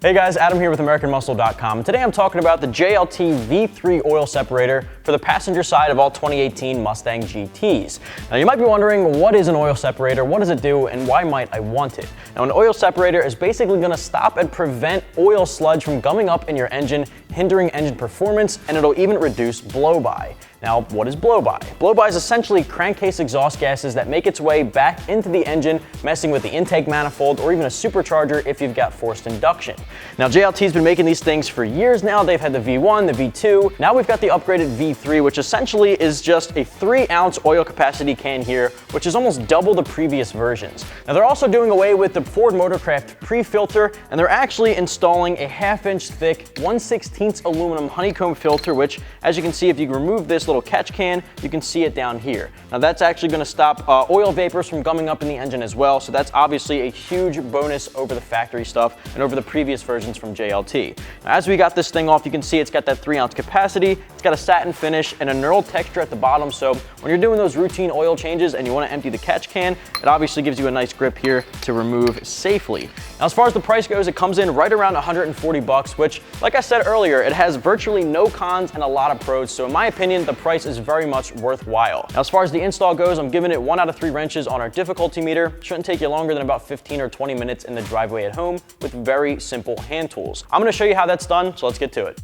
Hey guys, Adam here with AmericanMuscle.com. Today I'm talking about the JLT V3 Oil Separator for the passenger side of all 2018 Mustang GTs. Now you might be wondering, what is an oil separator, what does it do, and why might I want it? Now an oil separator is basically going to stop and prevent oil sludge from gumming up in your engine, hindering engine performance, and it'll even reduce blow-by. Now, what is blow-by? Blow-by is essentially crankcase exhaust gases that make its way back into the engine, messing with the intake manifold or even a supercharger if you've got forced induction. Now, JLT's been making these things for years now. They've had the V1, the V2. Now we've got the upgraded V3, which essentially is just a 3-ounce oil capacity can here, which is almost double the previous versions. Now, they're also doing away with the Ford Motorcraft pre-filter, and they're actually installing a 1/2-inch thick 1/16 aluminum honeycomb filter, which, as you can see, if you remove this little catch can, you can see it down here. Now that's actually going to stop oil vapors from gumming up in the engine as well, so that's obviously a huge bonus over the factory stuff and over the previous versions from JLT. Now, as we got this thing off, you can see it's got that 3-ounce capacity, it's got a satin finish and a knurled texture at the bottom, so when you're doing those routine oil changes and you want to empty the catch can, it obviously gives you a nice grip here to remove safely. Now as far as the price goes, it comes in right around 140 bucks, which, like I said earlier, it has virtually no cons and a lot of pros, so in my opinion, the price is very much worthwhile. Now, as far as the install goes, I'm giving it 1 out of 3 wrenches on our difficulty meter. Shouldn't take you longer than about 15 or 20 minutes in the driveway at home with very simple hand tools. I'm going to show you how that's done, so let's get to it.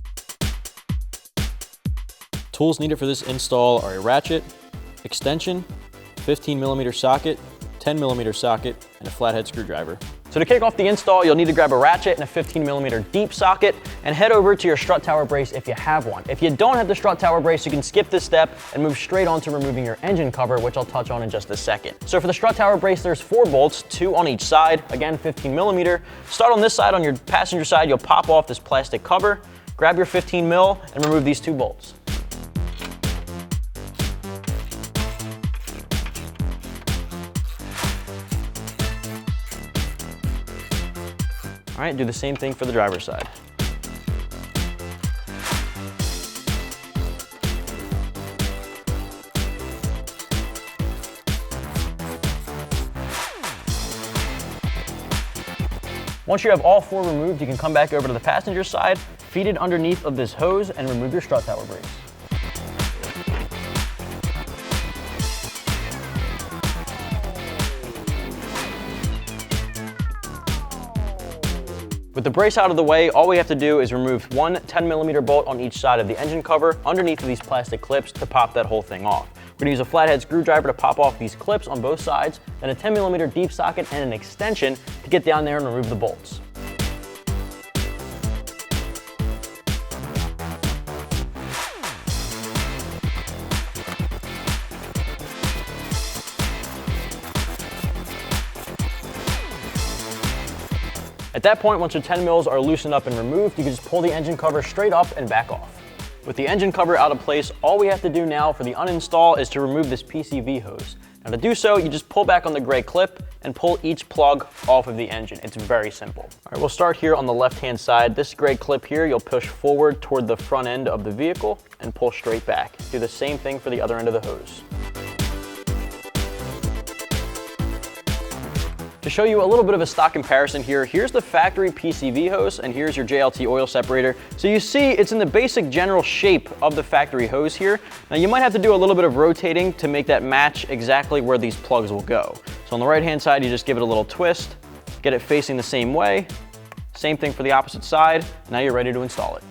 Tools needed for this install are a ratchet, extension, 15mm socket, 10mm socket, and a flathead screwdriver. So to kick off the install, you'll need to grab a ratchet and a 15mm deep socket and head over to your strut tower brace if you have one. If you don't have the strut tower brace, you can skip this step and move straight on to removing your engine cover, which I'll touch on in just a second. So for the strut tower brace, there's 4 bolts, 2 on each side, again 15mm. Start on this side. On your passenger side, you'll pop off this plastic cover, grab your 15mm and remove these 2 bolts. All right, do the same thing for the driver's side. Once you have all 4 removed, you can come back over to the passenger side, feed it underneath of this hose, and remove your strut tower brace. With the brace out of the way, all we have to do is remove 1 10mm bolt on each side of the engine cover underneath of these plastic clips to pop that whole thing off. We're going to use a flathead screwdriver to pop off these clips on both sides, then a 10mm deep socket and an extension to get down there and remove the bolts. At that point, once your 10 mils are loosened up and removed, you can just pull the engine cover straight up and back off. With the engine cover out of place, all we have to do now for the uninstall is to remove this PCV hose. Now to do so, you just pull back on the gray clip and pull each plug off of the engine. It's very simple. All right, we'll start here on the left-hand side. This gray clip here, you'll push forward toward the front end of the vehicle and pull straight back. Do the same thing for the other end of the hose. To show you a little bit of a stock comparison here, here's the factory PCV hose and here's your JLT oil separator. So you see it's in the basic general shape of the factory hose here. Now you might have to do a little bit of rotating to make that match exactly where these plugs will go. So on the right hand side, you just give it a little twist, get it facing the same way. Same thing for the opposite side. Now you're ready to install it.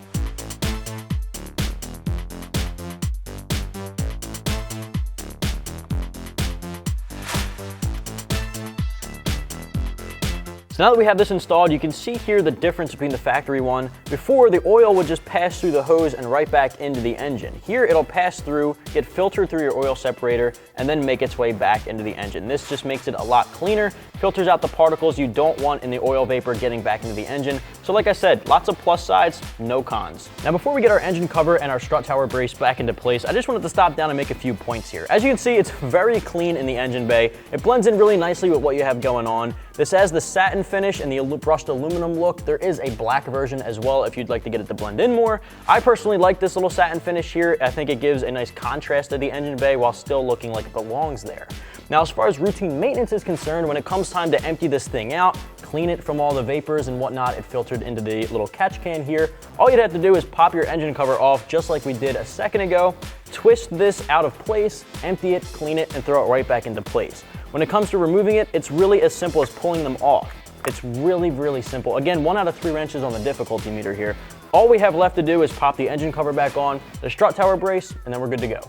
So now that we have this installed, you can see here the difference between the factory one. Before, the oil would just pass through the hose and right back into the engine. Here, it'll pass through, get filtered through your oil separator, and then make its way back into the engine. This just makes it a lot cleaner, filters out the particles you don't want in the oil vapor getting back into the engine. So like I said, lots of plus sides, no cons. Now before we get our engine cover and our strut tower brace back into place, I just wanted to stop down and make a few points here. As you can see, it's very clean in the engine bay. It blends in really nicely with what you have going on. This has the satin finish and the brushed aluminum look. There is a black version as well if you'd like to get it to blend in more. I personally like this little satin finish here. I think it gives a nice contrast to the engine bay while still looking like it belongs there. Now, as far as routine maintenance is concerned, when it comes time to empty this thing out, clean it from all the vapors and whatnot. It filtered into the little catch can here. All you'd have to do is pop your engine cover off just like we did a second ago, twist this out of place, empty it, clean it, and throw it right back into place. When it comes to removing it, it's really as simple as pulling them off. It's really, really simple. Again, 1 out of 3 wrenches on the difficulty meter here. All we have left to do is pop the engine cover back on, the strut tower brace, and then we're good to go.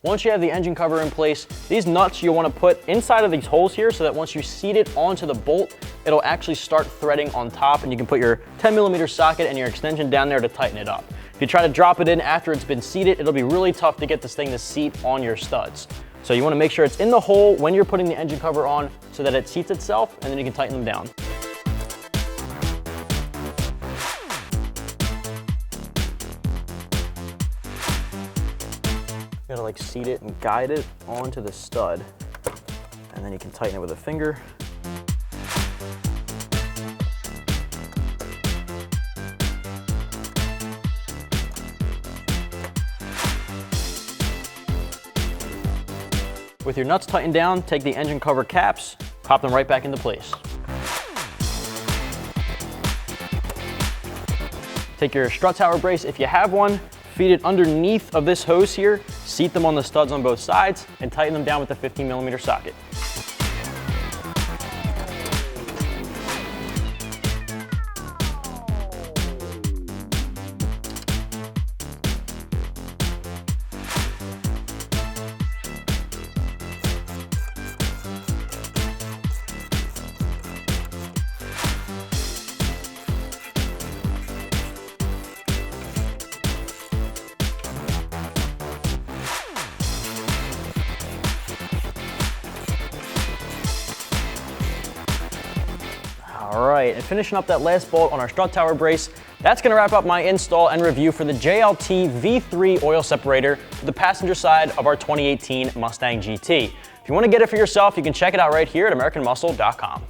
Once you have the engine cover in place, these nuts you want to put inside of these holes here so that once you seat it onto the bolt, it'll actually start threading on top, and you can put your 10mm socket and your extension down there to tighten it up. If you try to drop it in after it's been seated, it'll be really tough to get this thing to seat on your studs. So you want to make sure it's in the hole when you're putting the engine cover on so that it seats itself, and then you can tighten them down. You gotta like seat it and guide it onto the stud, and then you can tighten it with a finger. With your nuts tightened down, take the engine cover caps, pop them right back into place. Take your strut tower brace, if you have one, feed it underneath of this hose here, seat them on the studs on both sides, and tighten them down with the 15mm socket. All right, and finishing up that last bolt on our strut tower brace, that's gonna wrap up my install and review for the JLT V3 Oil Separator for the passenger side of our 2018 Mustang GT. If you wanna get it for yourself, you can check it out right here at AmericanMuscle.com.